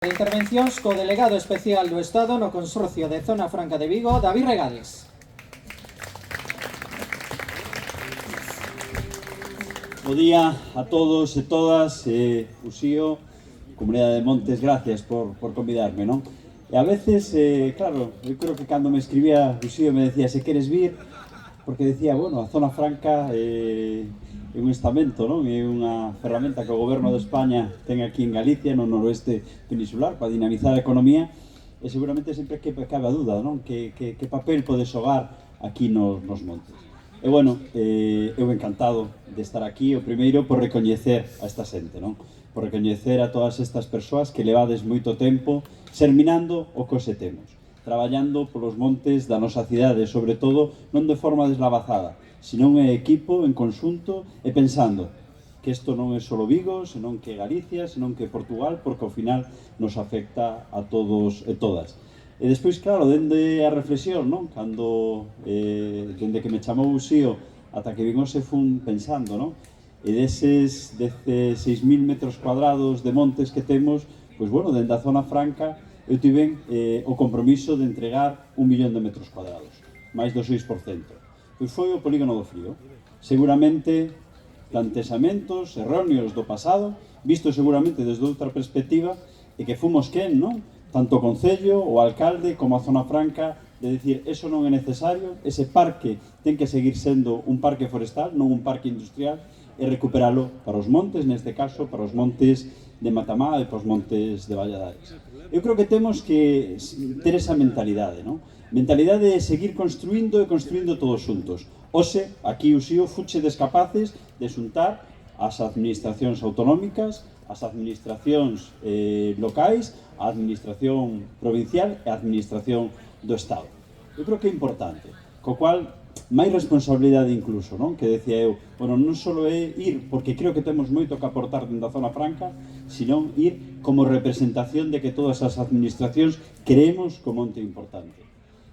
De intervencións co delegado especial do Estado no Consorcio de Zona Franca de Vigo, David Regades. Bo día a todos e todas, Uxío, Comunidade de Montes, gracias por convidarme, non? E a veces, claro, eu creo que cando me escribía Uxío me decía se queres vir, porque decía, bueno, a Zona Franca é un estamento, non? É unha ferramenta que o Goberno de España ten aquí en Galicia, no noroeste peninsular, para dinamizar a economía, e seguramente sempre que cabe a dúda, non? Que papel pode xogar aquí nos montes. E bueno, eu encantado de estar aquí, o primeiro por recoñecer a esta xente, non? Por recoñecer a todas estas persoas que levades moito tempo serminando o que hoxe temos, traballando polos montes da nosa cidade, sobre todo non de forma deslavazada, senón en equipo, en conxunto e pensando que isto non é só Vigo, senón que Galicia, senón que Portugal, porque ao final nos afecta a todos e todas. E despois, claro, dende a reflexión, non? Cando, dende que me chamou Uxío ata que vin hoxe fun pensando, non? E deses 6.000 metros cuadrados de montes que temos, pois bueno, dende a Zona Franca eu tiven o compromiso de entregar 1 millón de metros cuadrados, máis do 6%. Pois foi o polígono do Frío. Seguramente plantexamentos erróneos do pasado, visto seguramente desde outra perspectiva, e que fomos quen, non? Tanto o Concello, o alcalde, como a Zona Franca, de dicir, eso non é necesario, ese parque ten que seguir sendo un parque forestal, non un parque industrial, e recuperalo para os montes, neste caso, para os montes de Matamá e para os montes de Valladares. Eu creo que temos que ter esa mentalidade, non? Mentalidade de seguir construindo e construindo todos xuntos. Hoxe, aquí Uxío fuchedes capaces de xuntar as administracións autonómicas, as administracións locais, a administración provincial e a administración do Estado. Eu creo que é importante, co cual máis responsabilidade incluso, non? Que decía eu, bueno, non só é ir, porque creo que temos moito que aportar dentro da Zona Franca, senón ir como representación de que todas as administracións creemos que o monte é importante.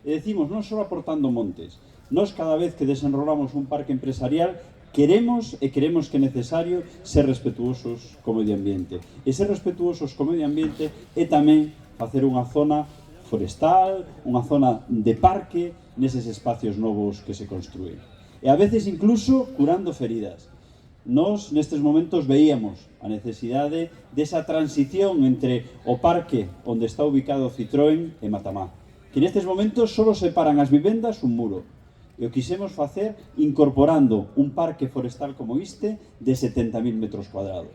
E decimos, non só aportando montes, nós cada vez que desenrolamos un parque empresarial queremos que é necesario ser respetuosos co medio ambiente. E ser respetuosos co medio ambiente é tamén facer unha zona forestal, unha zona de parque neses espacios novos que se construen. E a veces incluso curando feridas. Nós nestes momentos veíamos a necesidade desa transición entre o parque onde está ubicado Citroën e Matamá, que nestes momentos só separan as vivendas un muro. E o quixemos facer incorporando un parque forestal como este de 70.000 metros cuadrados.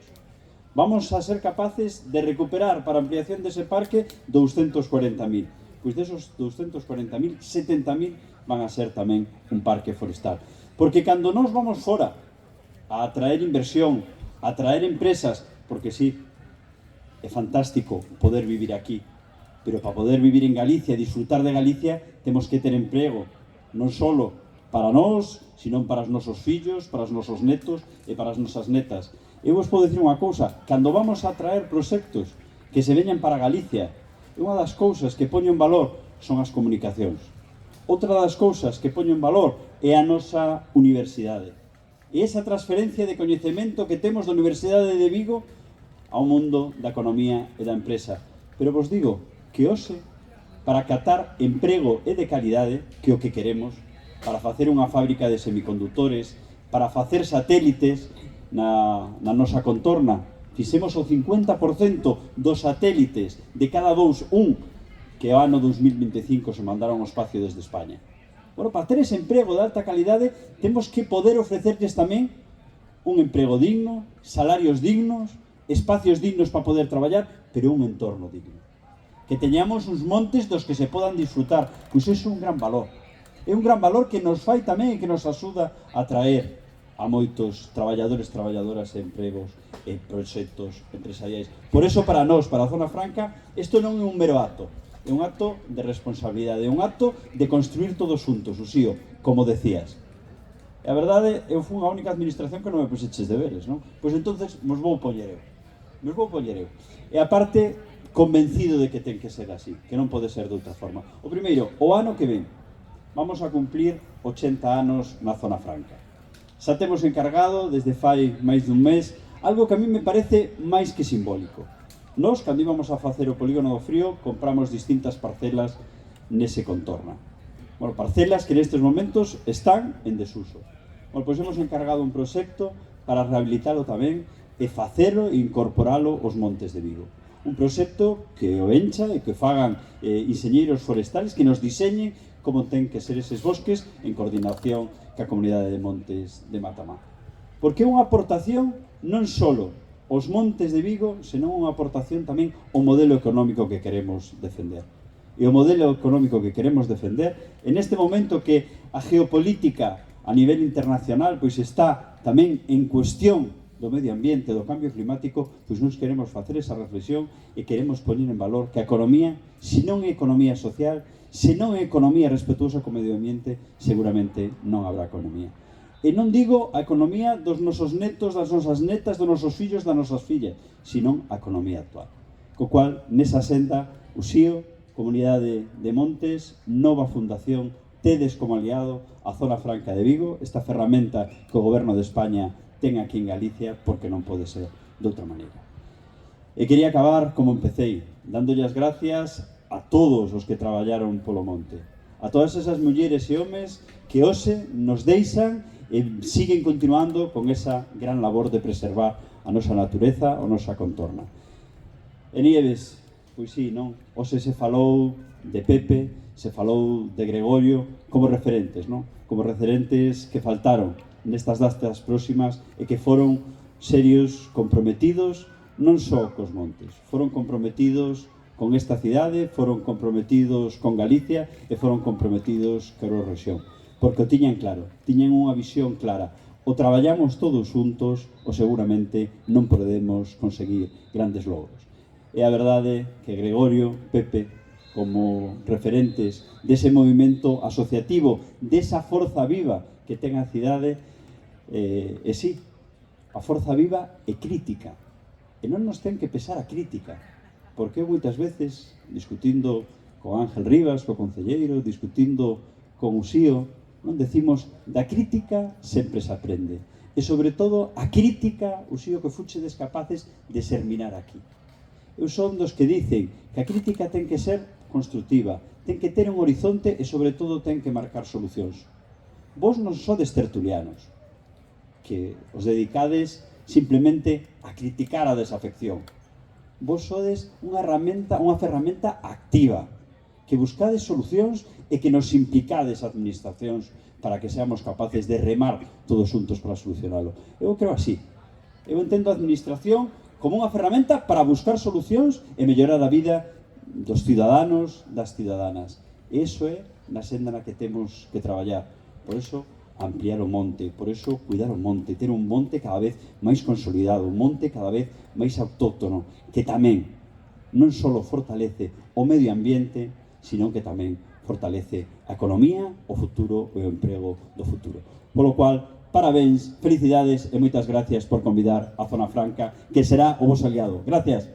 Vamos a ser capaces de recuperar para a ampliación dese parque 240.000. Pois desos 240.000, 70.000 van a ser tamén un parque forestal. Porque cando nós vamos fora a atraer inversión, a atraer empresas, porque sí, é fantástico poder vivir aquí, pero para poder vivir en Galicia e disfrutar de Galicia temos que ter emprego, non só para nós, sino para os nosos fillos, para os nosos netos e para as nosas netas. Eu vos podo dicir unha cousa, cando vamos a traer proxectos que se veñan para Galicia, unha das cousas que poño en valor son as comunicacións. Outra das cousas que poño en valor é a nosa universidade. E esa transferencia de coñecemento que temos da Universidade de Vigo ao mundo da economía e da empresa. Pero vos digo que hoxe, para catar emprego e de calidade, que é o que queremos, para facer unha fábrica de semicondutores, para facer satélites na nosa contorna, fixemos o 50% dos satélites de cada dous, que o ano 2025 se mandaron ao espacio desde España. Bueno, para ter ese emprego de alta calidade, temos que poder ofrecerles tamén un emprego digno, salarios dignos, espacios dignos para poder traballar, pero un entorno digno. Que teñamos uns montes dos que se podan disfrutar, pois iso é un gran valor. É un gran valor que nos fai tamén e que nos axuda a traer a moitos traballadores, traballadoras e empregos e proxectos empresariais. Por eso, para nós, para a Zona Franca, isto non é un mero acto, é un acto de responsabilidade, é un acto de construir todos xuntos, Uxío, como decías. E a verdade, eu fui a única administración que non me puxeches deberes, non? Pois entonces, mos vou poñer eu. E aparte, convencido de que ten que ser así, que non pode ser de outra forma. O primeiro, o ano que ven, vamos a cumplir 80 anos na Zona Franca. Xa temos encargado, desde fai máis dun mes, algo que a mí me parece máis que simbólico. Nós, cando íbamos a facer o polígono do Frío, compramos distintas parcelas nese contorno. Bueno, parcelas que nestes momentos están en desuso. Bueno, pois hemos encargado un proxecto para rehabilitalo tamén e facelo e incorporalo aos Montes de Vigo. Un proxecto que o encha e que fagan enxeñeiros forestales que nos diseñen como ten que ser eses bosques en coordinación ca Comunidade de Montes de Matamá. Porque é unha aportación non só aos Montes de Vigo, senón unha aportación tamén ao modelo económico que queremos defender. E o modelo económico que queremos defender, en este momento que a geopolítica a nivel internacional pois está tamén en cuestión do medio ambiente, do cambio climático, pois nos queremos facer esa reflexión e queremos poñer en valor que a economía, se non é economía social, se non é economía respetuosa co medio ambiente, seguramente non habrá economía. E non digo a economía dos nosos netos, das nosas netas, dos nosos fillos, das nosas fillas, senón a economía actual. Co cual, nesa senda, USIO, Comunidade de Montes, Nova Fundación, tedes como aliado a Zona Franca de Vigo, esta ferramenta que o Goberno de España ten aquí en Galicia, porque non pode ser de outra maneira. E quería acabar como empecéi, dándolle as gracias a todos os que traballaron polo monte, a todas esas mulleres e homes que hoxe nos deixan e siguen continuando con esa gran labor de preservar a nosa natureza, a nosa contorna. E Nieves, pois sí, non? Hoxe se falou de Pepe, se falou de Gregorio como referentes, non? Como referentes que faltaron nestas datas próximas e que foron serios comprometidos non só cos montes, foron comprometidos con esta cidade, foron comprometidos con Galicia e foron comprometidos con a rexión. Porque o tiñan claro, tiñan unha visión clara. O traballamos todos juntos, ou seguramente non podemos conseguir grandes logros. E a verdade que Gregorio, Pepe, como referentes dese movimento asociativo, desa forza viva que ten a cidade, e sí, a forza viva é crítica. E non nos ten que pesar a crítica, porque moitas veces, discutindo con Ángel Rivas, co concelleiro, discutindo con USIO, non decimos, da crítica sempre se aprende. E, sobre todo, a crítica, USIO, que fuchedes capaces de serminar aquí. Eu son dos que dicen que a crítica ten que ser constructiva, ten que ter un horizonte e, sobre todo, ten que marcar solucións. Vos non sodes tertulianos, que os dedicades simplemente a criticar a desafección. Vos sodes unha ferramenta activa, que buscades solucións e que nos implicades administracións para que seamos capaces de remar todos juntos para solucionalo. Eu creo así. Eu entendo a administración como unha ferramenta para buscar solucións e mellorar a vida dos ciudadanos, das cidadanas. E iso é na senda na que temos que traballar. Por iso, ampliar o monte, por iso, cuidar o monte, ter un monte cada vez máis consolidado, un monte cada vez máis autóctono, que tamén non só fortalece o medio ambiente, sino que tamén fortalece a economía, o futuro e o emprego do futuro. Polo cual, parabéns, felicidades e moitas gracias por convidar a Zona Franca, que será o vosso aliado. Gracias.